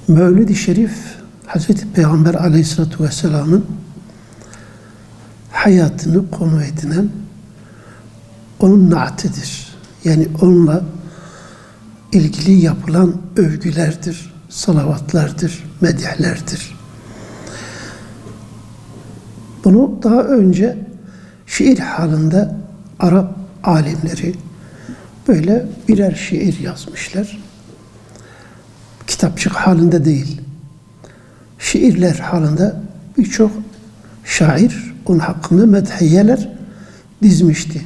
Mevlid-i Şerif, Hazreti Peygamber Aleyhisselatü Vesselam'ın hayatını konu edinen onun naatidir. Yani onunla ilgili yapılan övgülerdir, salavatlardır, medihlerdir. Bunu daha önce şiir halinde Arap alimleri böyle birer şiir yazmışlar. Kitapçık halinde değil. Şiirler halinde birçok şair onun hakkında medhiyeler dizmişti.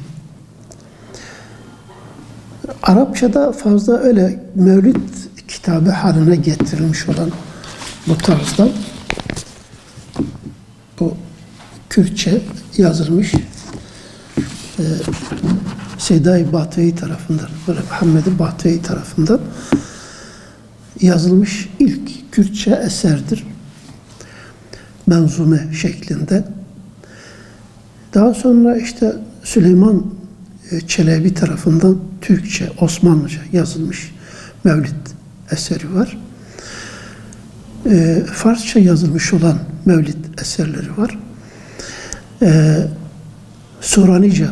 Arapçada fazla öyle mevlid kitabı haline getirilmiş olan bu tarzda bu Kürtçe yazılmış Seyyid-i Batı'yı tarafından, böyle Muhammed-i Batı'yı tarafından yazılmış ilk Kürtçe eserdir. Menzume şeklinde. Daha sonra işte Süleyman Çelebi tarafından Türkçe, Osmanlıca yazılmış mevlid eseri var. Farsça yazılmış olan mevlid eserleri var. Suranice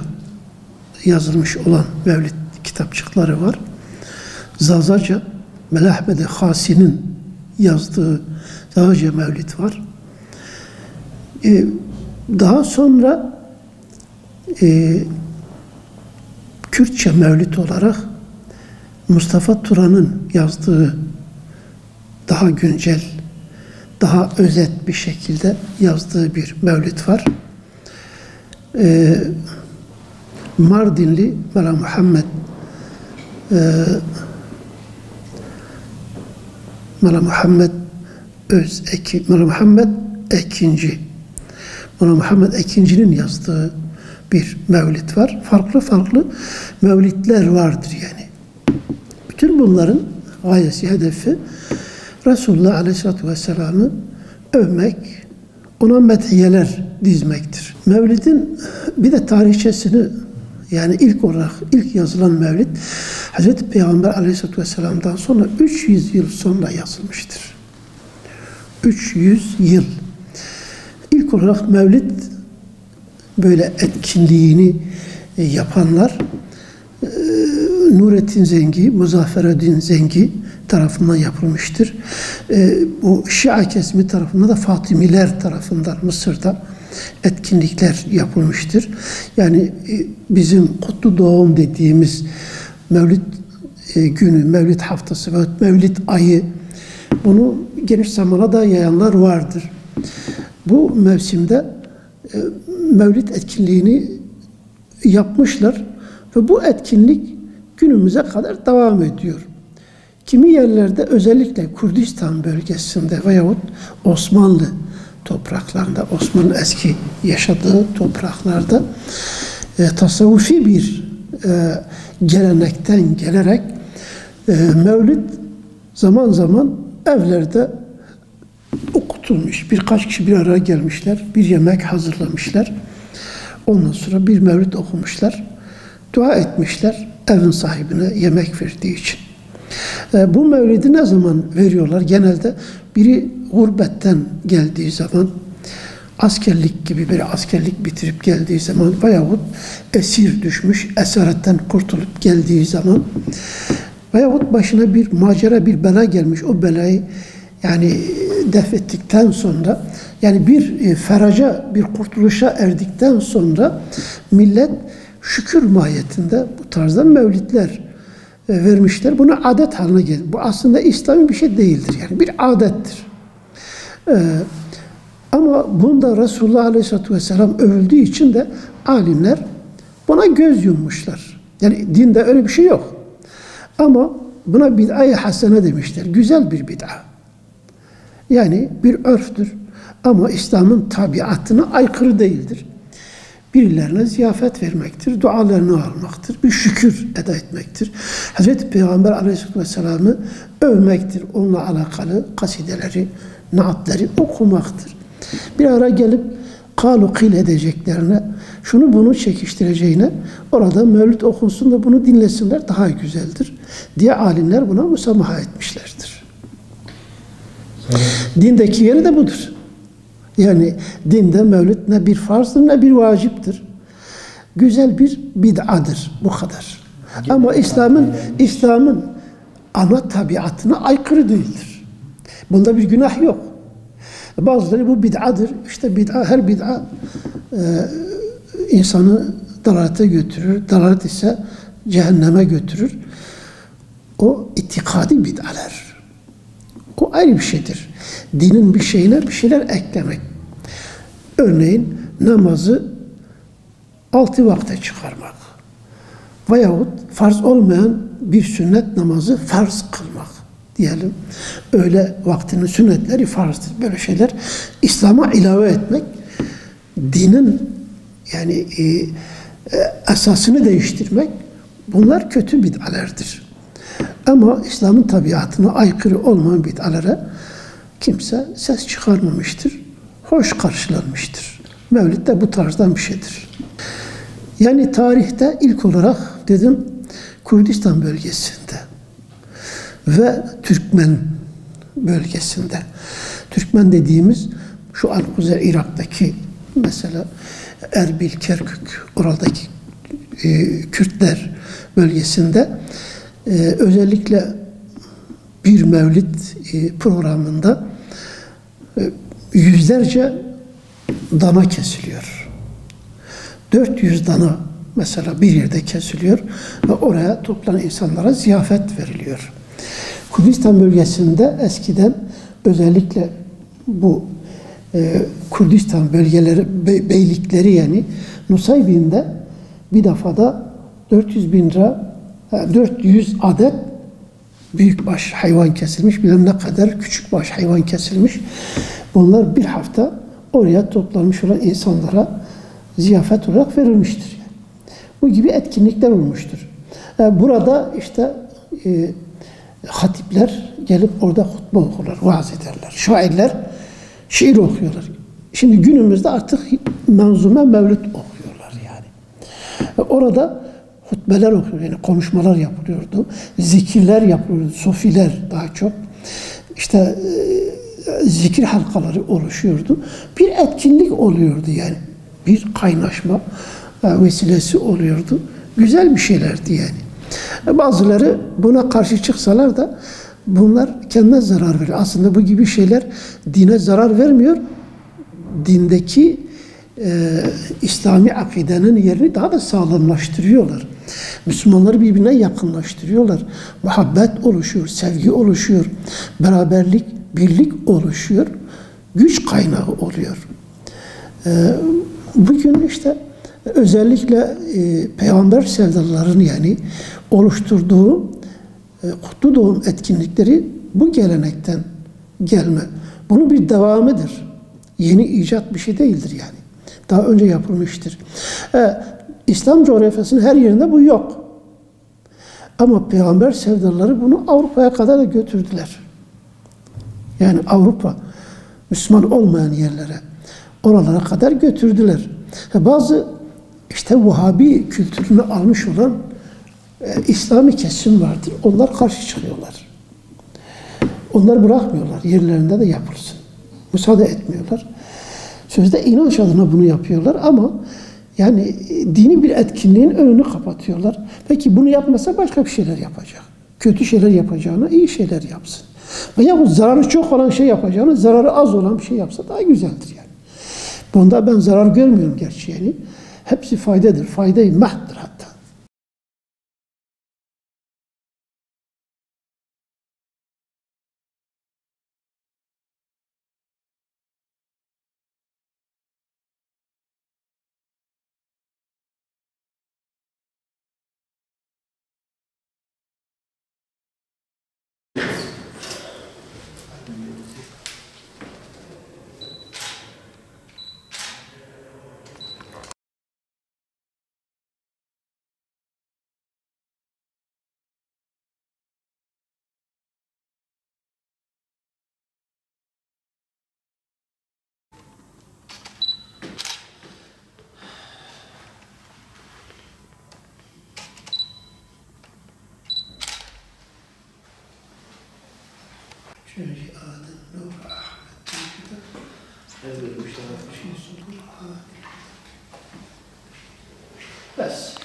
yazılmış olan mevlid kitapçıkları var. Zazaca, Melahmed-i Hasi'nin yazdığı Zazaca mevlid var. Daha sonra Kürtçe mevlid olarak Mustafa Turan'ın yazdığı daha güncel, daha özet bir şekilde yazdığı bir mevlid var. Mardinli Mala Muhammed Ekinci. Mala Muhammed Ekinci'nin yazdığı bir mevlid var. Farklı farklı mevlidler vardır yani. Bütün bunların gayesi, hedefi Resulullah Aleyhisselatü Vesselam'ı övmek, ona medhiyeler dizmektir. Mevlidin bir de tarihçesini, yani ilk yazılan mevlid Hazreti Peygamber Aleyhisselatü Vesselam'dan sonra 300 yıl sonra yazılmıştır. 300 yıl. İlk olarak mevlid böyle etkinliğini yapanlar Nurettin Zengi, Muzaffereddin Zengi tarafından yapılmıştır. Bu Şia kesimi tarafından da Fatimiler tarafından Mısır'da etkinlikler yapılmıştır. Yani bizim kutlu doğum dediğimiz Mevlid günü, Mevlid haftası ve Mevlid ayı, bunu geniş zamana da yayanlar vardır. Bu mevsimde Mevlid etkinliğini yapmışlar ve bu etkinlik günümüze kadar devam ediyor. Kimi yerlerde özellikle Kürdistan bölgesinde veyahut Osmanlı topraklarında, Osmanlı eski yaşadığı topraklarda tasavvufi bir gelenekten gelerek mevlid zaman zaman evlerde okutulmuş. Birkaç kişi bir araya gelmişler, bir yemek hazırlamışlar. Ondan sonra bir mevlid okumuşlar, dua etmişler evin sahibine yemek verdiği için. Bu mevlidi ne zaman veriyorlar? Genelde biri gurbetten geldiği zaman, askerlik gibi bir askerlik bitirip geldiği zaman veyahut esir düşmüş, esaretten kurtulup geldiği zaman veyahut başına bir macera, bir bela gelmiş, o belayı yani def ettikten sonra, yani bir feraca, bir kurtuluşa erdikten sonra millet şükür mahiyetinde bu tarzda mevlidler vermişler. Bunu adet haline geldi. Bu aslında İslami bir şey değildir. Yani bir adettir. Ama bunda Resulullah Aleyhisselatü Vesselam övüldüğü için de alimler buna göz yummuşlar. Yani dinde öyle bir şey yok. Ama buna bid'a-i hasene demişler. Güzel bir bid'a. Yani bir örftür. Ama İslam'ın tabiatına aykırı değildir. Birilerine ziyafet vermektir, dualarını almaktır, bir şükür eda etmektir. Hazreti Peygamber Aleyhisselatü Vesselam'ı övmektir. Onunla alakalı kasideleri, naatleri okumaktır. Bir ara gelip kalu kil edeceklerine, şunu bunu çekiştireceğine, orada mevlid okunsun da bunu dinlesinler, daha güzeldir diye alimler buna müsamaha etmişlerdir. Dindeki yeri de budur. Yani dinde mevlid ne bir farzdır ne bir vaciptir. Güzel bir bid'adır. Bu kadar. Ama İslam'ın ana tabiatına aykırı değildir. Bunda bir günah yok. Bazıları bu bid'adır. İşte her bid'a insanı dalalete götürür. Dalalet ise cehenneme götürür. O itikadi bid'alar. O ayrı bir şeydir. Dinin bir şeyine bir şeyler eklemek. Örneğin namazı 6 vakte çıkarmak. Veyahut farz olmayan bir sünnet namazı farz kılmak diyelim. Öğle vaktinin sünnetleri farzdır. Böyle şeyler İslam'a ilave etmek dinin yani esasını değiştirmek bunlar kötü bid'alerdir. Ama İslam'ın tabiatına aykırı olmayan bid'alere kimse ses çıkarmamıştır. Hoş karşılanmıştır. Mevlid de bu tarzdan bir şeydir. Yani tarihte ilk olarak dedim Kürdistan bölgesinde ve Türkmen bölgesinde. Türkmen dediğimiz şu an Kuzey Irak'taki mesela Erbil, Kerkük oradaki Kürtler bölgesinde özellikle bir mevlid programında yüzlerce dana kesiliyor. 400 dana mesela bir yerde kesiliyor ve oraya toplanan insanlara ziyafet veriliyor. Kürdistan bölgesinde eskiden özellikle bu Kürdistan bölgeleri, beylikleri yani Nusaybin'de bir defada 400 adet büyükbaş hayvan kesilmiş, bilmem ne kadar küçükbaş hayvan kesilmiş. Bunlar bir hafta oraya toplanmış olan insanlara ziyafet olarak verilmiştir. Yani. Bu gibi etkinlikler olmuştur. Burada işte hatipler gelip orada hutbe okurlar, vaaz ederler. Şairler şiir okuyorlar. Şimdi günümüzde artık manzume mevlüt okuyorlar yani. Orada hutbeler okuyor, yani konuşmalar yapılıyordu. Zikirler yapılıyordu, sofiler daha çok. İşte zikir halkaları oluşuyordu. Bir etkinlik oluyordu yani. Bir kaynaşma vesilesi oluyordu. Güzel bir şeylerdi yani. Bazıları buna karşı çıksalar da bunlar kendine zarar veriyor. Aslında bu gibi şeyler dine zarar vermiyor. Dindeki İslami akidenin yerini daha da sağlamlaştırıyorlar. Müslümanları birbirine yakınlaştırıyorlar. Muhabbet oluşuyor, sevgi oluşuyor, beraberlik, birlik oluşuyor, güç kaynağı oluyor. Bugün işte özellikle peygamber sevdalıların yani oluşturduğu kutlu doğum etkinlikleri bu gelenekten gelme. Bunun bir devamıdır. Yeni icat bir şey değildir yani. Daha önce yapılmıştır. İslam coğrafyasının her yerinde bu yok. Ama peygamber sevdalıları bunu Avrupa'ya kadar da götürdüler. Yani Avrupa, Müslüman olmayan yerlere, oralara kadar götürdüler. Bazı işte Vahabi kültürünü almış olan İslami kesim vardır. Onlar karşı çıkıyorlar. Onlar bırakmıyorlar. Yerlerinde de yapılsın. Müsaade etmiyorlar. Sözde inanç adına bunu yapıyorlar ama yani dini bir etkinliğin önünü kapatıyorlar. Peki bunu yapmasa başka bir şeyler yapacak. Kötü şeyler yapacağına iyi şeyler yapsın. Veya bu zararı çok olan şey yapacağına zararı az olan bir şey yapsa daha güzeldir yani. Bunda ben zarar görmüyorum gerçi yani. Hepsi faydadır. Fayda-i mahtır hatta. Şöyle Adem Bes.